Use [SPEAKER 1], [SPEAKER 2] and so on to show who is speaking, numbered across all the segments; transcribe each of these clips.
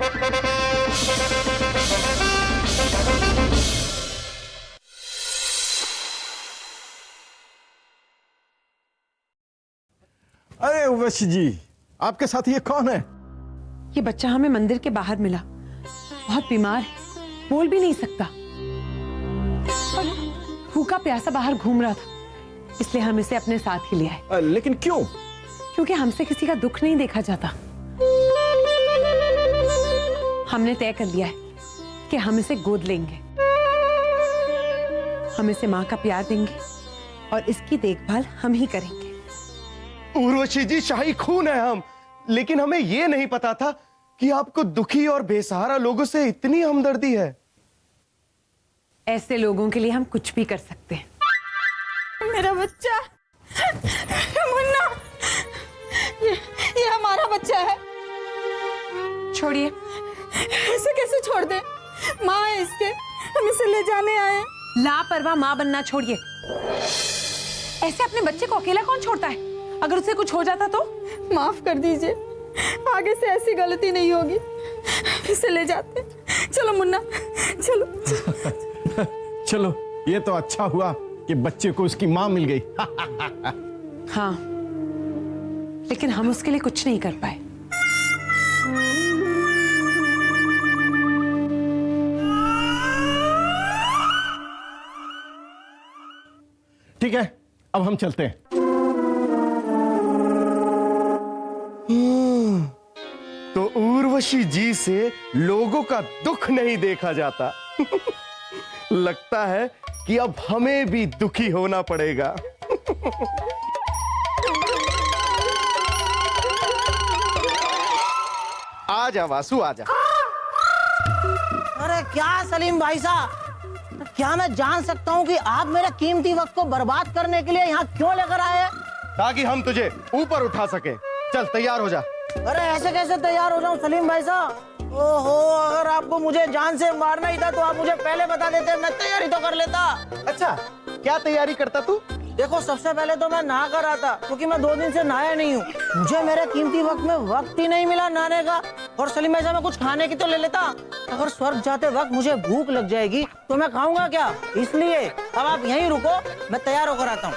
[SPEAKER 1] अरे उर्वशी जी, आपके साथ ये कौन है?
[SPEAKER 2] ये बच्चा हमें मंदिर के बाहर मिला, बहुत बीमार है, बोल भी नहीं सकता और भूखा प्यासा बाहर घूम रहा था, इसलिए हम इसे अपने साथ ही ले आए।
[SPEAKER 1] लेकिन क्यों?
[SPEAKER 2] क्योंकि हमसे किसी का दुख नहीं देखा जाता। हमने तय कर लिया है कि हम इसे गोद लेंगे, हम इसे माँ का प्यार देंगे और इसकी देखभाल हम ही करेंगे।
[SPEAKER 3] उर्वशी जी, शाही खून है हम, लेकिन हमें यह नहीं पता था कि आपको दुखी और बेसहारा लोगों से इतनी हमदर्दी है।
[SPEAKER 2] ऐसे लोगों के लिए हम कुछ भी कर सकते हैं।
[SPEAKER 4] मेरा बच्चा मुन्ना, ये हमारा बच्चा है।
[SPEAKER 2] छोड़िए,
[SPEAKER 4] इसे कैसे छोड़ दे? माँ है इसके, हम इसे ले जाने आए हैं।
[SPEAKER 2] लापरवाह माँ बनना छोड़िए। ऐसे अपने बच्चे को अकेला कौन छोड़ता है? अगर उसे कुछ हो जाता तो?
[SPEAKER 4] माफ कर दीजिए, आगे से ऐसी गलती नहीं होगी। इसे ले जाते। चलो मुन्ना, चलो।
[SPEAKER 1] चलो, ये तो अच्छा हुआ कि बच्चे को उसकी माँ मिल गई।
[SPEAKER 2] हाँ, लेकिन हम उसके लिए कुछ नहीं कर पाए।
[SPEAKER 1] ठीक है, अब हम चलते हैं।
[SPEAKER 3] तो उर्वशी जी से लोगों का दुख नहीं देखा जाता। लगता है कि अब हमें भी दुखी होना पड़ेगा। आजा वासु, आजा।
[SPEAKER 5] अरे क्या सलीम भाई साहब, क्या मैं जान सकता हूँ कि आप मेरे कीमती वक्त को बर्बाद करने के लिए यहाँ क्यों लेकर आए हैं?
[SPEAKER 3] ताकि हम तुझे ऊपर उठा सके। चल तैयार हो जा।
[SPEAKER 5] अरे ऐसे कैसे तैयार हो जाऊं सलीम भाई साहब? ओहो, अगर आपको मुझे जान से मारना ही था तो आप मुझे पहले बता देते, मैं तैयारी तो कर लेता।
[SPEAKER 3] अच्छा, क्या तैयारी करता तू?
[SPEAKER 5] देखो, सबसे पहले तो मैं नहा कर आता, क्योंकि मैं 2 दिन से नहाया नहीं हूँ। मुझे मेरे कीमती वक्त में वक्त ही नहीं मिला नहाने का। और सलीम भाई साहब, मैं कुछ खाने की तो ले लेता। अगर स्वर्ग जाते वक्त मुझे भूख लग जाएगी तो मैं खाऊंगा क्या? इसलिए अब आप यहीं रुको, मैं तैयार होकर आता हूँ।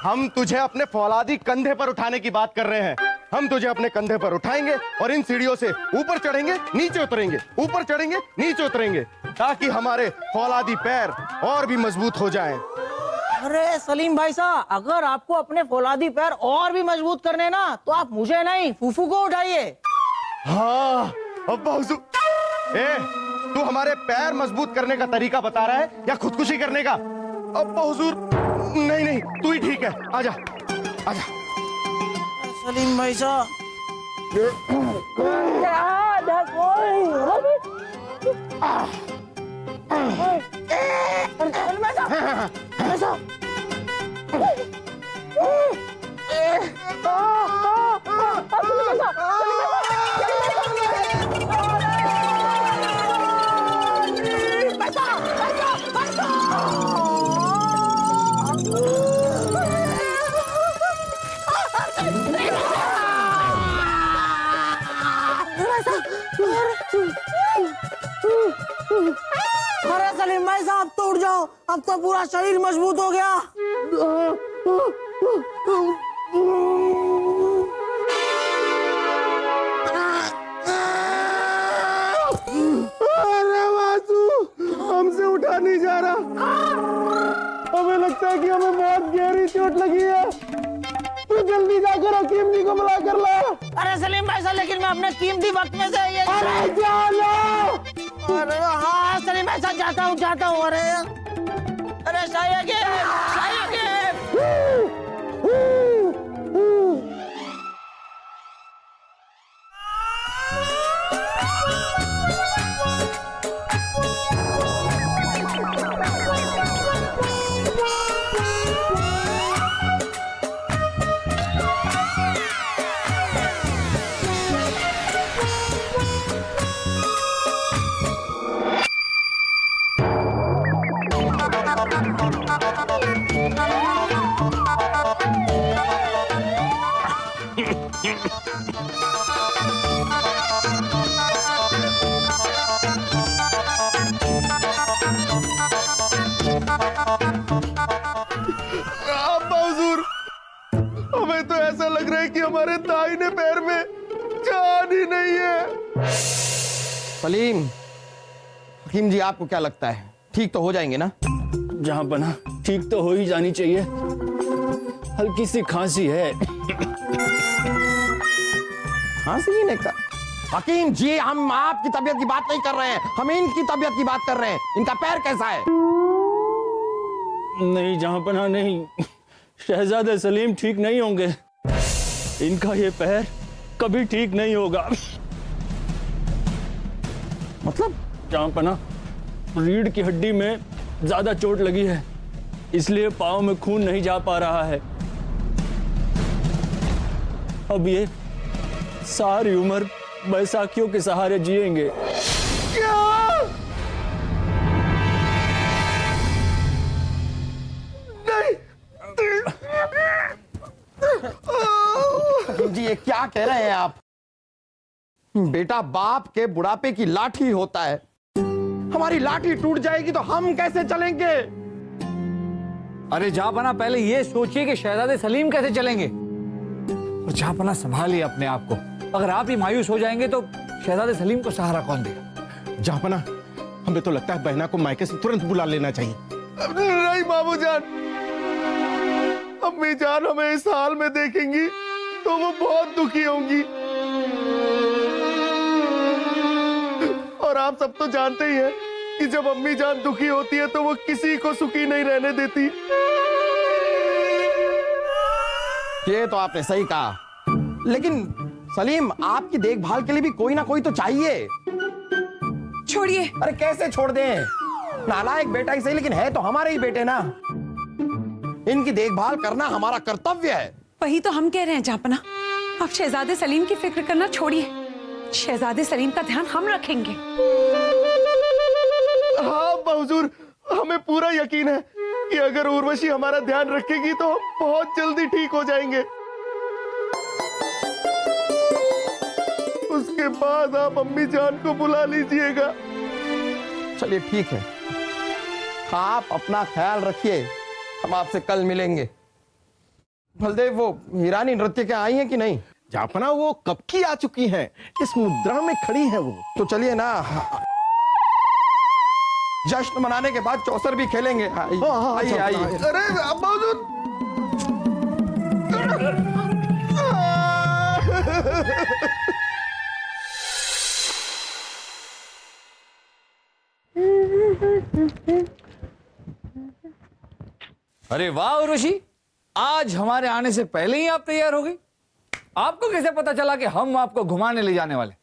[SPEAKER 3] हम तुझे अपने फौलादी कंधे पर उठाने की बात कर रहे हैं। हम तुझे अपने कंधे पर उठाएंगे और इन सीढ़ियों से ऊपर चढ़ेंगे, नीचे उतरेंगे, ऊपर चढ़ेंगे, नीचे उतरेंगे, ताकि हमारे फौलादी पैर और भी मजबूत हो जाएं।
[SPEAKER 5] अरे सलीम भाई साहब, अगर आपको अपने फौलादी पैर और भी मजबूत करने ना, तो आप मुझे नहीं, फूफू को उठाइए।
[SPEAKER 3] हाँ, अब्बा हुजूर। तू हमारे पैर मजबूत करने का तरीका बता रहा है या खुदकुशी करने का? अब्बा हुजूर, नहीं नहीं, तू ही ठीक है। आजा, आजा।
[SPEAKER 5] सलीम भाई साहब, अरे सलीम भाई साहब, तो उठ जाओ, अब तो पूरा शरीर मजबूत हो गया।
[SPEAKER 3] अरे वासु, हमसे उठा नहीं जा रहा। हमें लगता है कि हमें बहुत गहरी चोट लगी है। तू जल्दी जाकर हकीम जी को बुला कर ला।
[SPEAKER 5] अरे सलीम भाई साहब, लेकिन मैं अपने कीमती वक्त में से ये...
[SPEAKER 3] अरे जाना।
[SPEAKER 5] अरे हाँ सलीम भाई साहब, जाता हूँ। अरे शाही के
[SPEAKER 3] सलीम, हकीम जी आपको क्या लगता है, ठीक तो हो जाएंगे ना?
[SPEAKER 6] जहां बना ठीक तो हो ही जानी चाहिए, हल्की सी खांसी है।
[SPEAKER 3] खांसी ने का? हकीम जी, हम आपकी तबीयत की बात नहीं कर रहे हैं, हम इनकी तबीयत की बात कर रहे हैं। इनका पैर कैसा है?
[SPEAKER 6] नहीं जहां बना नहीं, शहजादे सलीम ठीक नहीं होंगे, इनका ये पैर कभी ठीक नहीं होगा।
[SPEAKER 3] मतलब?
[SPEAKER 6] जहां पना रीढ़ की हड्डी में ज्यादा चोट लगी है, इसलिए पाँव में खून नहीं जा पा रहा है। अब ये सारी उम्र बैसाखियों के सहारे जिएंगे।
[SPEAKER 3] क्या? नहीं जी, ये क्या कह रहे हैं आप? बेटा बाप के बुढ़ापे की लाठी होता है, हमारी लाठी टूट जाएगी तो हम कैसे चलेंगे?
[SPEAKER 7] अरे जहांपना पहले ये सोचिए कि शहजादे सलीम कैसे चलेंगे। और जहांपना संभालिए अपने आप को, अगर आप ही मायूस हो जाएंगे तो शहजादे सलीम को सहारा कौन देगा।
[SPEAKER 1] जहापना, हमें तो लगता है बहना को मायके से तुरंत बुला लेना चाहिए।
[SPEAKER 3] नहीं बाबूजान, अम्मी जान हमें इस हाल में देखेंगी तो वो बहुत दुखी होंगी, और आप सब तो जानते ही हैं कि जब अम्मी जान दुखी होती है तो वो किसी को सुखी नहीं रहने देती। ये तो आपने सही कहा, लेकिन सलीम आपकी देखभाल के लिए भी कोई ना कोई तो चाहिए।
[SPEAKER 2] छोड़िए।
[SPEAKER 3] अरे कैसे छोड़ दें? नालायक बेटा ही सही, लेकिन है तो हमारे ही बेटे ना। इनकी देखभाल करना हमारा कर्तव्य है।
[SPEAKER 2] वही तो हम कह रहे हैं जहांपना, आप शहजादे सलीम की फिक्र करना छोड़िए, शहजादे सलीम का ध्यान हम रखेंगे।
[SPEAKER 3] हाँ हुजूर, हमें पूरा यकीन है कि अगर उर्वशी हमारा ध्यान रखेगी तो हम बहुत जल्दी ठीक हो जाएंगे। उसके बाद आप अम्मी जान को बुला लीजिएगा। चलिए ठीक है, आप अपना ख्याल रखिए, हम आपसे कल मिलेंगे। बलदेव, वो हीरानी नृत्य के आई हैं कि नहीं?
[SPEAKER 1] जहापना वो कब की आ चुकी हैं, इस मुद्रा में खड़ी है वो।
[SPEAKER 3] तो चलिए ना, जश्न मनाने के बाद चौसर भी खेलेंगे। आइए आइए। अरे
[SPEAKER 7] अरे वाह उर्वशी, आज हमारे आने से पहले ही आप तैयार हो गई। आपको कैसे पता चला कि हम आपको घुमाने ले जाने वाले?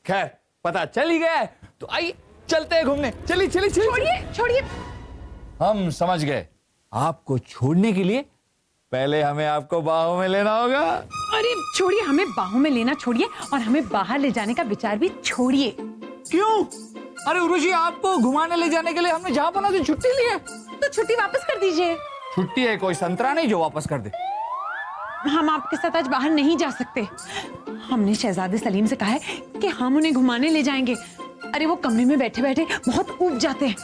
[SPEAKER 7] खैर पता चल ही गया है, तो आइए चलते हैं घूमने। चलिए चलिए चलिए।
[SPEAKER 2] छोड़िए छोड़िए।
[SPEAKER 7] हम समझ गए, आपको छोड़ने के लिए पहले हमें आपको बाहों में लेना होगा।
[SPEAKER 2] अरे छोड़िए, हमें बाहों में लेना छोड़िए और हमें बाहर ले जाने का विचार भी छोड़िए।
[SPEAKER 7] क्यों? अरे उर्वशी, आपको घुमाने ले जाने के लिए हमने जहांपना से छुट्टी ली है।
[SPEAKER 2] तो छुट्टी वापस कर दीजिए।
[SPEAKER 7] छुट्टी है, कोई संतरा नहीं जो वापस कर दे।
[SPEAKER 2] हम आपके साथ आज बाहर नहीं जा सकते। हमने शहजादे सलीम से कहा है कि हम उन्हें घुमाने ले जाएंगे। अरे वो कमरे में बैठे बैठे बहुत ऊब जाते हैं,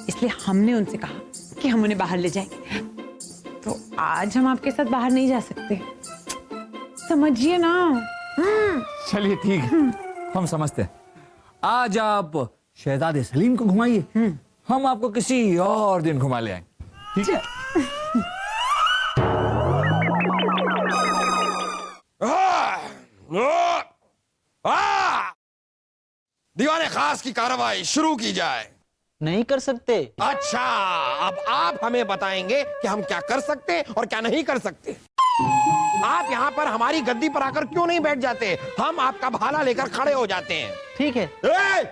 [SPEAKER 2] इसलिए हमने उनसे कहा कि हम उन्हें बाहर ले जाएंगे। तो आज हम आपके साथ बाहर नहीं जा सकते, समझिए ना।
[SPEAKER 7] चलिए ठीक है, हम समझते हैं। आज आप शहजादे सलीम को घुमाइए, हम आपको किसी और दिन घुमा ले आएंगे। ठीक है?
[SPEAKER 3] दीवाने खास की कार्रवाई शुरू की जाए।
[SPEAKER 5] नहीं कर सकते।
[SPEAKER 3] अच्छा, अब आप हमें बताएंगे कि हम क्या कर सकते हैं और क्या नहीं कर सकते। आप यहाँ पर हमारी गद्दी पर आकर क्यों नहीं बैठ जाते? हम आपका भाला लेकर खड़े हो जाते हैं।
[SPEAKER 5] ठीक है।
[SPEAKER 3] ए!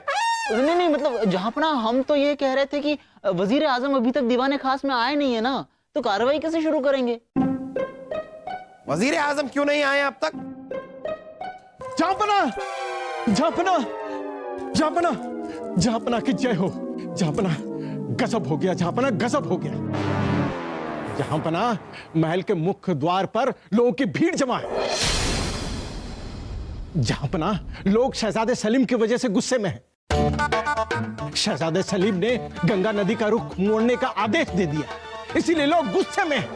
[SPEAKER 5] नहीं नहीं, मतलब जहांपना हम तो ये कह रहे थे कि वजीर आजम अभी तक दीवाने खास में आए नहीं है ना, तो कार्रवाई कैसे शुरू करेंगे?
[SPEAKER 3] वजीर आजम क्यों नहीं आए अब तक?
[SPEAKER 1] जहापना, जहापना, जहापना, जहापना की जय हो। जहापना, गजब हो गया। जहापना, गजब हो गया। जहापना, महल के मुख्य द्वार पर लोगों की भीड़ जमा है। जहापना, लोग शहजादे सलीम की वजह से गुस्से में हैं। शहजादे सलीम ने गंगा नदी का रुख मोड़ने का आदेश दे दिया, इसीलिए लोग गुस्से में हैं।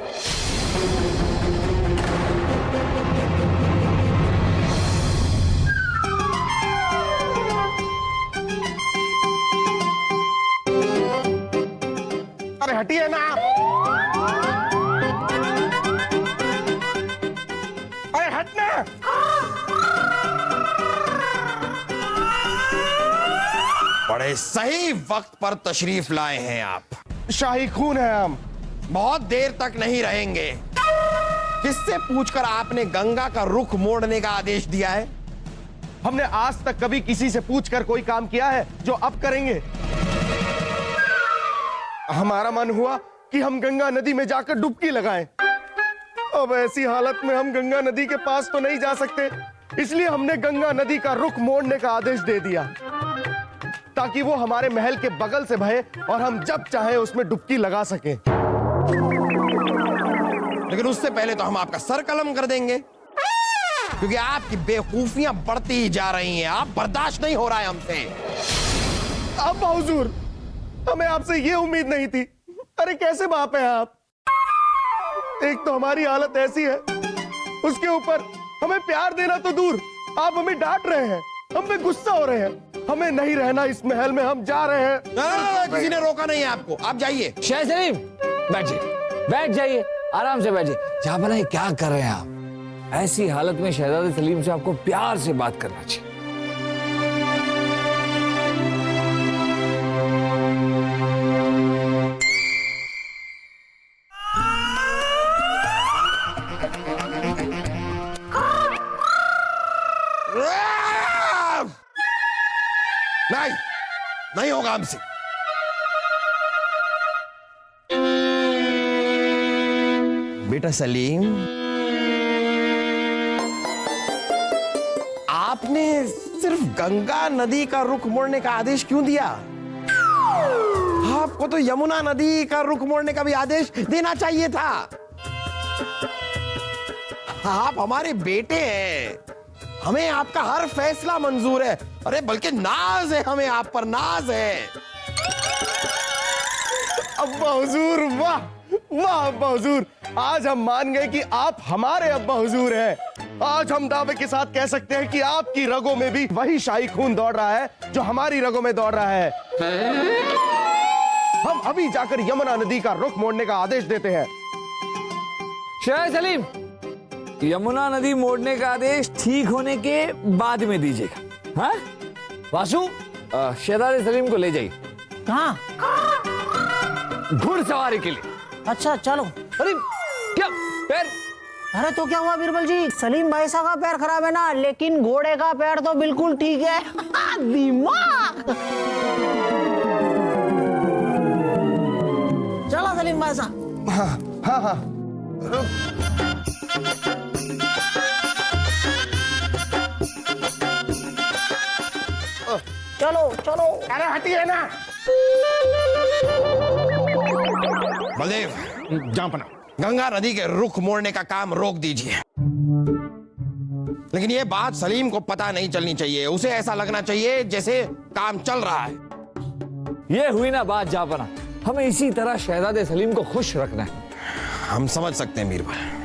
[SPEAKER 3] अरे हटिए ना आप। अरे हटना।
[SPEAKER 8] बड़े सही वक्त पर तशरीफ लाए हैं आप।
[SPEAKER 3] शाही खून है हम।
[SPEAKER 8] बहुत देर तक नहीं रहेंगे। किससे पूछकर आपने गंगा का रुख मोड़ने का आदेश दिया है?
[SPEAKER 3] हमने आज तक कभी किसी से पूछकर कोई काम किया है जो अब करेंगे? हमारा मन हुआ कि हम गंगा नदी में जाकर डुबकी लगाएं। अब ऐसी हालत में हम गंगा नदी के पास तो नहीं जा सकते, इसलिए हमने गंगा नदी का रुख मोड़ने का आदेश दे दिया ताकि वो हमारे महल के बगल से बहे और हम जब चाहे उसमें डुबकी लगा सकें।
[SPEAKER 8] लेकिन उससे पहले तो हम आपका सर कलम कर देंगे, क्योंकि आपकी बेवकूफियां बढ़ती ही जा रही हैं। आप बर्दाश्त नहीं हो रहा है हमसे।
[SPEAKER 3] अब हुजूर, हमें आपसे ये उम्मीद नहीं थी। अरे कैसे बाप हैं आप? एक तो हमारी हालत ऐसी है, उसके ऊपर हमें प्यार देना तो दूर, आप हमें डांट रहे हैं, हम पे गुस्सा हो रहे हैं। हमें नहीं रहना इस महल में, हम जा रहे हैं।
[SPEAKER 8] किसी ने रोका नहीं है आपको, आप जाइए।
[SPEAKER 7] शाह सलीम बैठिए, बैठ जाइए, आराम से बैठिए। जहां बनाए क्या कर रहे हैं आप? ऐसी हालत में शहजादे सलीम से आपको प्यार से बात करना चाहिए।
[SPEAKER 8] नहीं, नहीं होगा हमसे। बेटा सलीम, आपने सिर्फ गंगा नदी का रुख मोड़ने का आदेश क्यों दिया? आपको तो यमुना नदी का रुख मोड़ने का भी आदेश देना चाहिए था। आप हमारे बेटे हैं, हमें आपका हर फैसला मंजूर है। अरे बल्कि नाज है, हमें आप पर नाज है।
[SPEAKER 3] अब्बा हुजूर, वाह वाह अब्बा हुजूर, आज हम मान गए कि आप हमारे अब्बा हुजूर हैं। आज हम दावे के साथ कह सकते हैं कि आपकी रगों में भी वही शाही खून दौड़ रहा है जो हमारी रगों में दौड़ रहा है। हम अभी जाकर यमुना नदी का रुख मोड़ने का आदेश देते हैं।
[SPEAKER 7] शाह सलीम, यमुना नदी मोड़ने का आदेश ठीक होने के बाद में दीजिएगा। हाँ वासु, शहजादे सलीम को ले जाइए।
[SPEAKER 5] कहाँ?
[SPEAKER 7] घुड़सवारी के लिए।
[SPEAKER 5] अच्छा चलो।
[SPEAKER 7] अरे क्या पैर?
[SPEAKER 5] अरे तो क्या हुआ बीरबल जी, सलीम भाई साहब का पैर खराब है ना, लेकिन घोड़े का पैर तो बिल्कुल ठीक है। दिमाग। चलो सलीम भाई साहब।
[SPEAKER 3] हाँ हाँ हाँ।
[SPEAKER 5] चलो चलो।
[SPEAKER 3] अरे हटिए ना।
[SPEAKER 8] बलदेव,
[SPEAKER 1] जहांपना,
[SPEAKER 8] गंगा नदी के रुख मोड़ने का काम रोक दीजिए। लेकिन ये बात सलीम को पता नहीं चलनी चाहिए। उसे ऐसा लगना चाहिए जैसे काम चल रहा है।
[SPEAKER 7] ये हुई ना बात जापना, हमें इसी तरह शहजादे सलीम को खुश रखना है।
[SPEAKER 8] हम समझ सकते हैं बीरबल।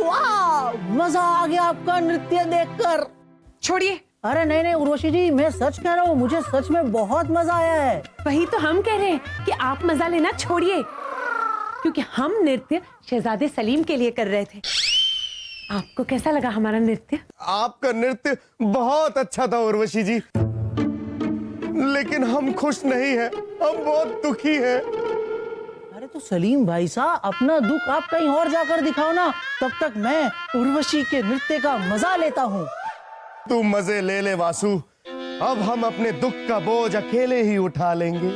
[SPEAKER 5] वाह, मजा आ गया आपका नृत्य देखकर।
[SPEAKER 2] छोड़िए,
[SPEAKER 5] अरे नहीं नहीं उर्वशी जी, मैं सच कह रहा हूँ, मुझे सच में बहुत मजा आया है।
[SPEAKER 2] वही तो हम कह रहे हैं कि आप मजा लेना छोड़िए, क्योंकि हम नृत्य शहजादे सलीम के लिए कर रहे थे। आपको कैसा लगा हमारा नृत्य?
[SPEAKER 3] आपका नृत्य बहुत अच्छा था उर्वशी जी, लेकिन हम खुश नहीं हैं, हम बहुत दुखी हैं।
[SPEAKER 5] अरे तो सलीम भाई साहब, अपना दुख आप कहीं और जाकर दिखाओ ना, तब तक मैं उर्वशी के नृत्य का मजा लेता हूँ।
[SPEAKER 3] तू मजे ले ले वासु, अब हम अपने दुख का बोझ अकेले ही उठा लेंगे।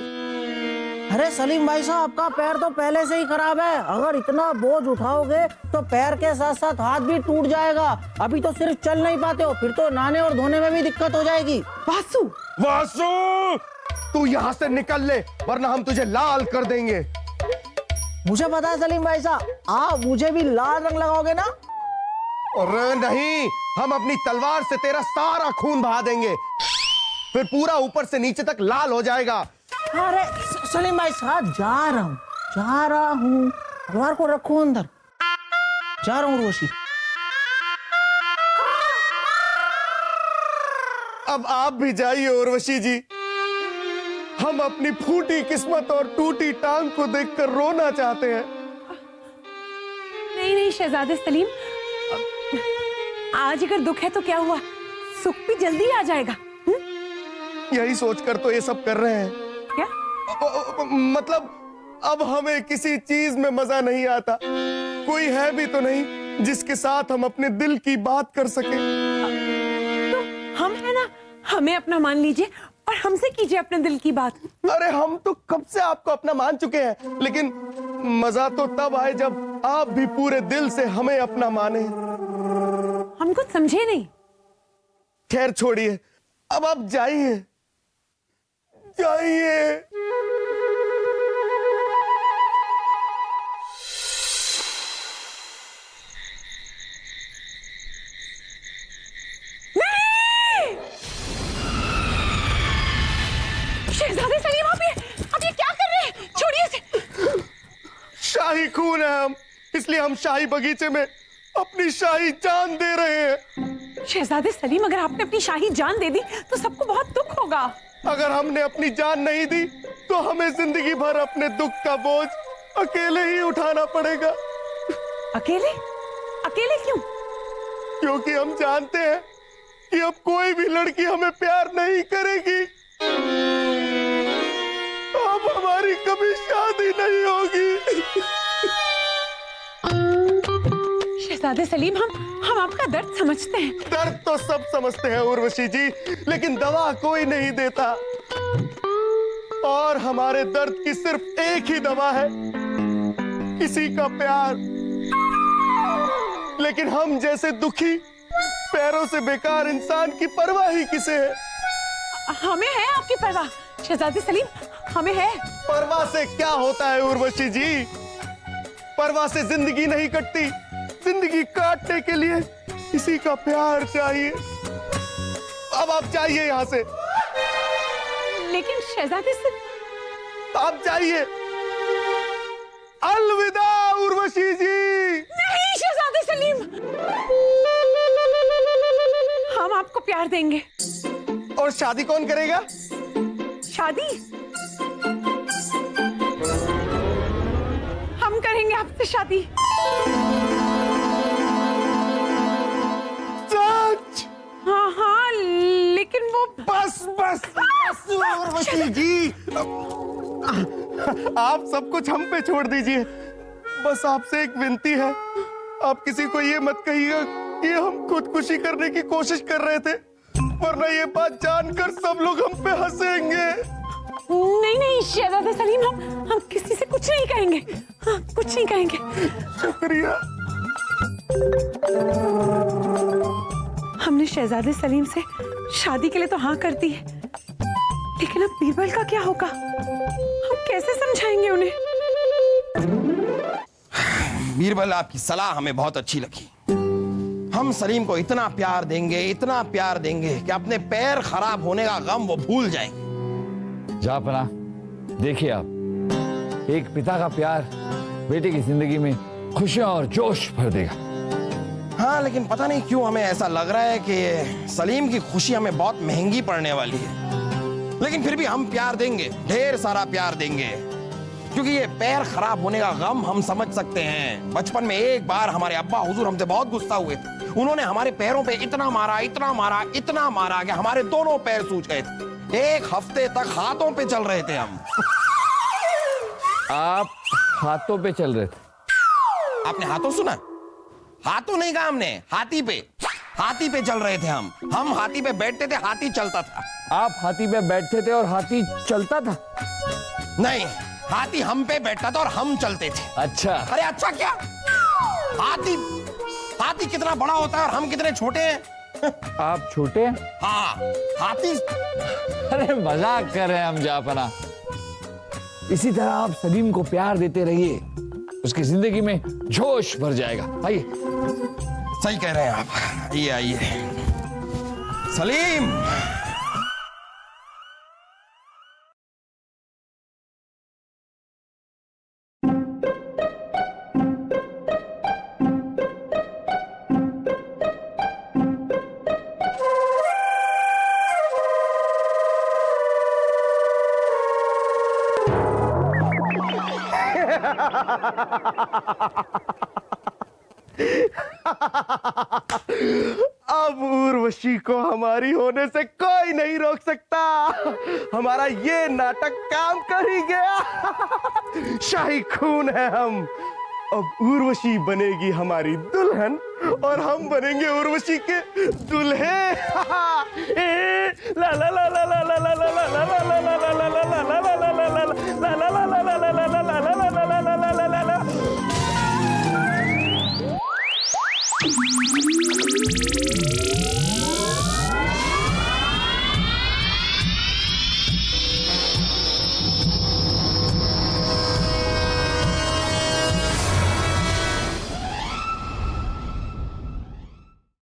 [SPEAKER 5] अरे सलीम भाई साहब, आपका पैर तो पहले से ही खराब है, अगर इतना बोझ उठाओगे तो पैर के साथ साथ हाथ भी टूट जाएगा। अभी तो सिर्फ चल नहीं पाते हो, फिर तो नहाने और धोने में भी दिक्कत हो जाएगी।
[SPEAKER 2] वासु,
[SPEAKER 3] वासु, तू यहाँ से निकल ले, वरना हम तुझे लाल कर देंगे।
[SPEAKER 5] मुझे पता है सलीम भाई साहब, आप मुझे भी लाल रंग लगाओगे ना?
[SPEAKER 3] अरे नहीं, हम अपनी तलवार से तेरा सारा खून बहा देंगे, फिर पूरा ऊपर से नीचे तक लाल हो जाएगा।
[SPEAKER 5] अरे सलीम भाई साहब, जा रहा हूँ, जा रहा हूँ, तलवार को रखो अंदर, जा रहा हूँ उर्वशी।
[SPEAKER 3] अब आप भी जाइए उर्वशी जी, हम अपनी फूटी किस्मत और टूटी टांग को देखकर रोना चाहते हैं।
[SPEAKER 2] नहीं नहीं शहजादे सलीम, आज अगर दुख है तो क्या हुआ, सुख भी जल्दी आ जाएगा।
[SPEAKER 3] यही सोचकर तो ये सब कर रहे हैं।
[SPEAKER 2] क्या?
[SPEAKER 3] मतलब अब हमें किसी चीज में मजा नहीं आता। कोई है भी तो नहीं जिसके साथ हम अपने दिल की बात कर सके।
[SPEAKER 2] तो हम है ना, हमें अपना मान लीजिए और हमसे कीजिए अपने दिल की बात।
[SPEAKER 3] अरे हम तो कब से आपको अपना मान चुके हैं, लेकिन मजा तो तब आए जब आप भी पूरे दिल से हमें अपना माने।
[SPEAKER 2] हम कुछ समझे नहीं।
[SPEAKER 3] खैर छोड़िए, अब आप जाइए जाइए।
[SPEAKER 2] शहजादे सलीम, आप ये क्या कर रहे हैं? छोड़िए इसे।
[SPEAKER 3] शाही खून है हम, इसलिए हम शाही बगीचे में अपनी शाही जान दे रहे हैं।
[SPEAKER 2] शहजादे सलीम, अगर आपने अपनी शाही जान दे दी तो सबको बहुत दुख होगा।
[SPEAKER 3] अगर हमने अपनी जान नहीं दी तो हमें जिंदगी भर अपने दुख का बोझ अकेले ही उठाना पड़ेगा।
[SPEAKER 2] अकेले? अकेले क्यों?
[SPEAKER 3] क्योंकि हम जानते हैं कि अब कोई भी लड़की हमें प्यार नहीं करेगी। अब हमारी कभी शादी नहीं होगी।
[SPEAKER 2] शहजादे सलीम, हम आपका दर्द समझते हैं।
[SPEAKER 3] दर्द तो सब समझते हैं उर्वशी जी, लेकिन दवा कोई नहीं देता। और हमारे दर्द की सिर्फ एक ही दवा है, किसी का प्यार। लेकिन हम जैसे दुखी, पैरों से बेकार इंसान की परवाह ही किसे है?
[SPEAKER 2] हमें है आपकी परवाह शहजादे सलीम, हमें है।
[SPEAKER 3] परवाह से क्या होता है उर्वशी जी? परवाह से जिंदगी नहीं कटती। जिंदगी काटने के लिए किसी का प्यार चाहिए। अब आप जाइए यहाँ से।
[SPEAKER 2] लेकिन शहजादे सलीम,
[SPEAKER 3] आप जाइए। अलविदा उर्वशी जी।
[SPEAKER 2] नहीं शहजादे सलीम, हम आपको प्यार देंगे।
[SPEAKER 3] और शादी कौन करेगा?
[SPEAKER 2] शादी हम करेंगे आपसे शादी।
[SPEAKER 3] सच?
[SPEAKER 2] हाँ हाँ, लेकिन वो
[SPEAKER 3] बस बस बस उर्वशी जी, आप सब कुछ हम पे छोड़ दीजिए। बस आपसे एक विनती है, आप किसी को ये मत कहिएगा कि हम खुदकुशी करने की कोशिश कर रहे थे, वरना ये बात जानकर सब लोग हम पे हंसेंगे।
[SPEAKER 2] नहीं नहीं शहजादे सलीम, हम किसी से कुछ नहीं कहेंगे। हाँ, कुछ नहीं कहेंगे।
[SPEAKER 3] शुक्रिया।
[SPEAKER 2] हमने शहजादे सलीम से शादी के लिए तो हाँ कर दी है, लेकिन अब बीरबल का क्या होगा? हम कैसे समझाएंगे उन्हें?
[SPEAKER 8] बीरबल, आपकी सलाह हमें बहुत अच्छी लगी। हम सलीम को इतना प्यार देंगे, इतना प्यार देंगे कि अपने पैर खराब होने का गम वो भूल जाएंगे।
[SPEAKER 7] जापना, देखिए आप, एक पिता का प्यार बेटे की जिंदगी में खुशियां और जोश भर देगा।
[SPEAKER 8] हाँ, लेकिन पता नहीं क्यों हमें ऐसा लग रहा है कि सलीम की खुशी हमें बहुत महंगी पड़ने वाली है। लेकिन फिर भी हम प्यार देंगे, ढेर सारा प्यार देंगे, क्योंकि ये पैर खराब होने का गम हम समझ सकते हैं। बचपन में एक बार हमारे अब्बा हुजूर हमसे बहुत गुस्सा हुए थे। उन्होंने हमारे पैरों पे इतना मारा, इतना मारा, इतना मारा कि हमारे दोनों पैर सूज गए थे। एक हफ्ते तक हाथों पे चल रहे थे हम।
[SPEAKER 7] आप हाथों पे चल रहे थे?
[SPEAKER 8] आपने हाथों सुना? हाथों नहीं कहा हमने, हाथी पे। हाथी पे चल रहे थे हम हाथी पे बैठते थे, हाथी चलता था।
[SPEAKER 7] आप हाथी पे बैठते थे और हाथी चलता था?
[SPEAKER 8] नहीं, हाथी हम पे बैठता था और हम चलते थे।
[SPEAKER 7] अच्छा।
[SPEAKER 8] अरे अच्छा क्या? हाथी कितना बड़ा होता है और हम कितने छोटे हैं।
[SPEAKER 7] आप छोटे हैं?
[SPEAKER 8] हाँ, हाथी।
[SPEAKER 7] अरे मजाक कर रहे हैं हम जापना। इसी तरह आप सलीम को प्यार देते रहिए, उसकी जिंदगी में जोश भर जाएगा। आइए।
[SPEAKER 8] सही कह रहे हैं आप। आइए आइए। सलीम,
[SPEAKER 3] अब उर्वशी को हमारी होने से कोई नहीं रोक सकता। हमारा ये नाटक काम कर ही गया। शाही खून है हम। अब उर्वशी बनेगी हमारी दुल्हन और हम बनेंगे उर्वशी के दूल्हे। ला ला ला ला ला ला ला ला ला ला